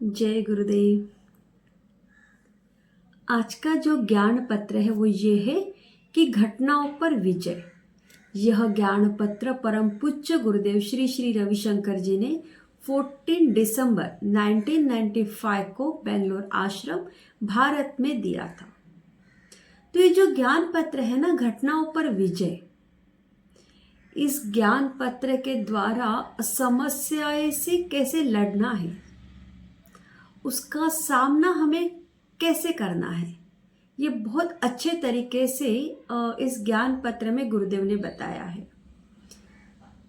जय गुरुदेव। आज का जो ज्ञान पत्र है वो ये है कि घटनाओं पर विजय। यह ज्ञान पत्र परम पूज्य गुरुदेव श्री श्री रविशंकर जी ने 14 दिसंबर 1995 को बेंगलोर आश्रम भारत में दिया था। तो ये जो ज्ञान पत्र है ना, घटनाओं पर विजय, इस ज्ञान पत्र के द्वारा समस्याएं से कैसे लड़ना है, उसका सामना हमें कैसे करना है, ये बहुत अच्छे तरीके से इस ज्ञान पत्र में गुरुदेव ने बताया है।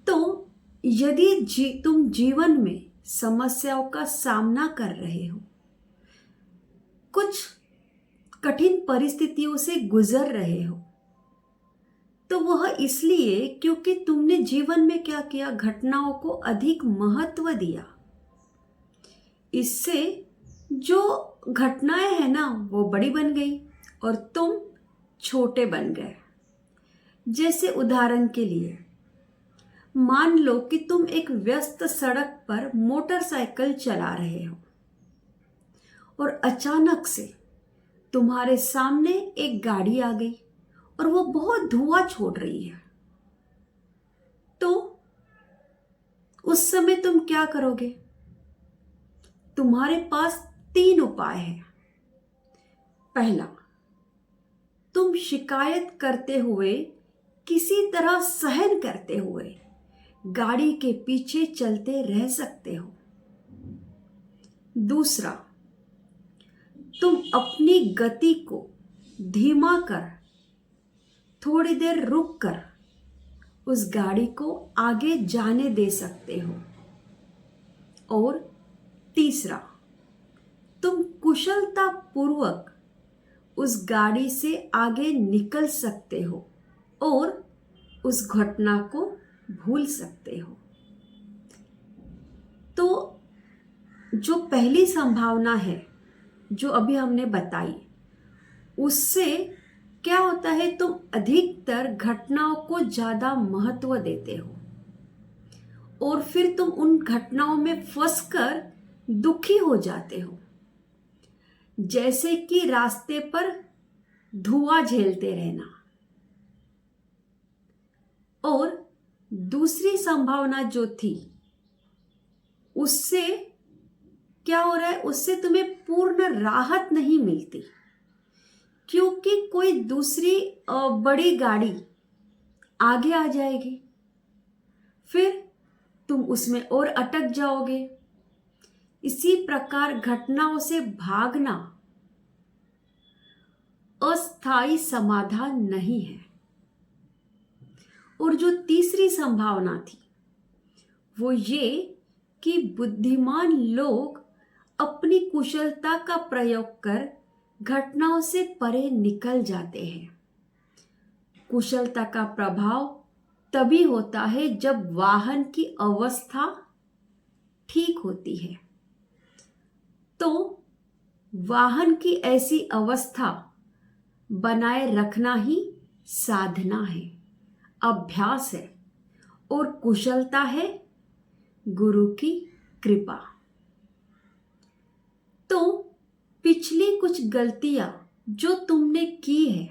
तो यदि तुम जीवन में समस्याओं का सामना कर रहे हो, कुछ कठिन परिस्थितियों से गुजर रहे हो, तो वह इसलिए क्योंकि तुमने जीवन में क्या किया, घटनाओं को अधिक महत्व दिया। इससे जो घटनाएं हैं ना वो बड़ी बन गई और तुम छोटे बन गए। जैसे उदाहरण के लिए मान लो कि तुम एक व्यस्त सड़क पर मोटरसाइकिल चला रहे हो और अचानक से तुम्हारे सामने एक गाड़ी आ गई और वो बहुत धुआं छोड़ रही है। तो उस समय तुम क्या करोगे? तुम्हारे पास 3 उपाय हैं। पहला, तुम शिकायत करते हुए, किसी तरह सहन करते हुए गाड़ी के पीछे चलते रह सकते हो। दूसरा, तुम अपनी गति को धीमा कर थोड़ी देर रुक कर उस गाड़ी को आगे जाने दे सकते हो। और तीसरा, तुम कुशलता पूर्वक उस गाड़ी से आगे निकल सकते हो और उस घटना को भूल सकते हो। तो जो पहली संभावना है जो अभी हमने बताई, उससे क्या होता है, तुम अधिकतर घटनाओं को ज़्यादा महत्व देते हो और फिर तुम उन घटनाओं में फंसकर दुखी हो जाते हो। जैसे कि रास्ते पर धुआं झेलते रहना। और दूसरी संभावना जो थी, उससे क्या हो रहा है, उससे तुम्हें पूर्ण राहत नहीं मिलती क्योंकि कोई दूसरी बड़ी गाड़ी आगे आ जाएगी, फिर तुम उसमें और अटक जाओगे। इसी प्रकार घटनाओं से भागना अस्थायी समाधान नहीं है। और जो तीसरी संभावना थी वो ये कि बुद्धिमान लोग अपनी कुशलता का प्रयोग कर घटनाओं से परे निकल जाते हैं। कुशलता का प्रभाव तभी होता है जब वाहन की अवस्था ठीक होती है। तो वाहन की ऐसी अवस्था बनाए रखना ही साधना है, अभ्यास है और कुशलता है गुरु की कृपा। तो पिछली कुछ गलतियां जो तुमने की है,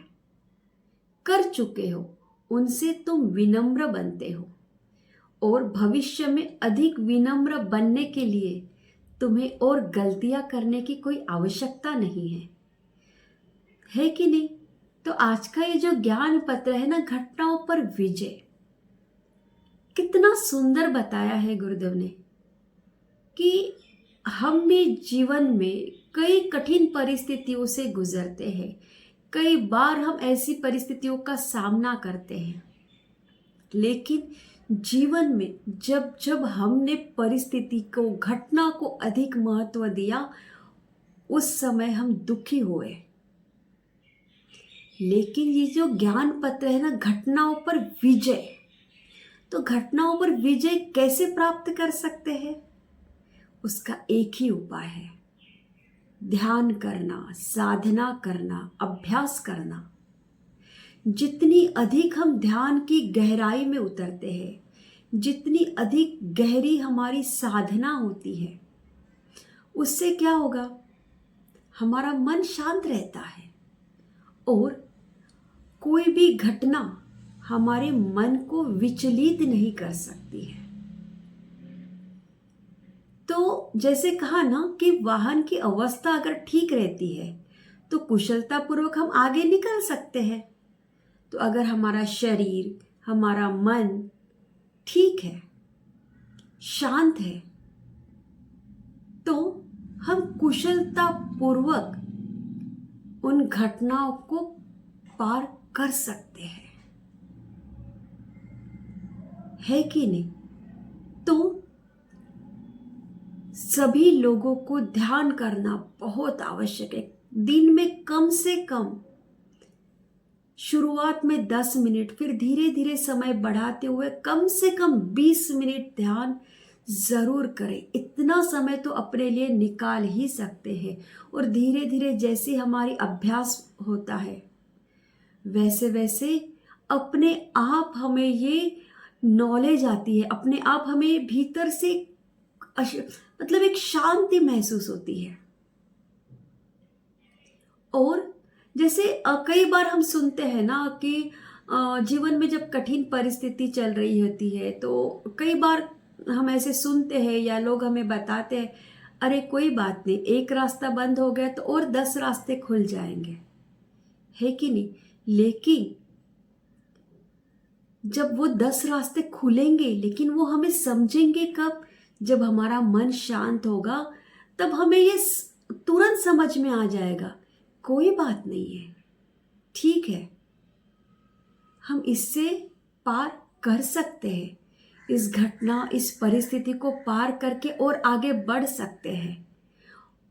कर चुके हो, उनसे तुम विनम्र बनते हो और भविष्य में अधिक विनम्र बनने के लिए तुम्हें और गलतियां करने की कोई आवश्यकता नहीं है कि नहीं? तो आज का ये जो ज्ञान पत्र है ना, घटनाओं पर विजय, कितना सुंदर बताया है गुरुदेव ने कि हम भी जीवन में कई कठिन परिस्थितियों से गुजरते हैं। कई बार हम ऐसी परिस्थितियों का सामना करते हैं, लेकिन जीवन में जब जब हमने परिस्थिति को, घटना को अधिक महत्व दिया, उस समय हम दुखी हुए। लेकिन ये जो ज्ञान पत्र है ना, घटनाओं पर विजय, तो घटनाओं पर विजय कैसे प्राप्त कर सकते हैं? उसका एक ही उपाय है, ध्यान करना, साधना करना, अभ्यास करना। जितनी अधिक हम ध्यान की गहराई में उतरते हैं, जितनी अधिक गहरी हमारी साधना होती है, उससे क्या होगा, हमारा मन शांत रहता है और कोई भी घटना हमारे मन को विचलित नहीं कर सकती है। तो जैसे कहा ना कि वाहन की अवस्था अगर ठीक रहती है तो कुशलतापूर्वक हम आगे निकल सकते हैं। तो अगर हमारा शरीर, हमारा मन ठीक है, शांत है, तो हम कुशलतापूर्वक उन घटनाओं को पार कर सकते हैं, है कि नहीं? तो सभी लोगों को ध्यान करना बहुत आवश्यक है। दिन में कम से कम शुरुआत में 10 मिनट, फिर धीरे धीरे समय बढ़ाते हुए कम से कम 20 मिनट ध्यान जरूर करें। इतना समय तो अपने लिए निकाल ही सकते हैं। और धीरे धीरे जैसे हमारी अभ्यास होता है वैसे वैसे अपने आप हमें ये नॉलेज आती है, अपने आप हमें भीतर से मतलब एक शांति महसूस होती है। और जैसे कई बार हम सुनते हैं ना कि जीवन में जब कठिन परिस्थिति चल रही होती है तो कई बार हम ऐसे सुनते हैं या लोग हमें बताते हैं, अरे कोई बात नहीं, एक रास्ता बंद हो गया तो और 10 रास्ते खुल जाएंगे, है कि नहीं? लेकिन जब वो 10 रास्ते खुलेंगे, लेकिन वो हमें समझेंगे कब? जब हमारा मन शांत होगा, तब हमें ये तुरंत समझ में आ जाएगा, कोई बात नहीं है, ठीक है, हम इससे पार कर सकते हैं, इस घटना, इस परिस्थिति को पार करके और आगे बढ़ सकते हैं।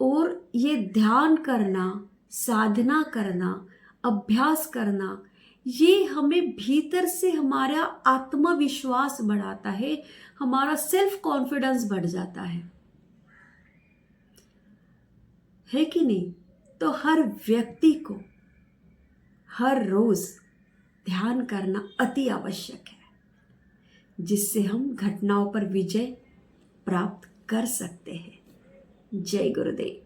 और ये ध्यान करना, साधना करना, अभ्यास करना, ये हमें भीतर से हमारा आत्मविश्वास बढ़ाता है, हमारा सेल्फ कॉन्फिडेंस बढ़ जाता है कि नहीं? तो हर व्यक्ति को हर रोज ध्यान करना अति आवश्यक है, जिससे हम घटनाओं पर विजय प्राप्त कर सकते हैं। जय गुरुदेव।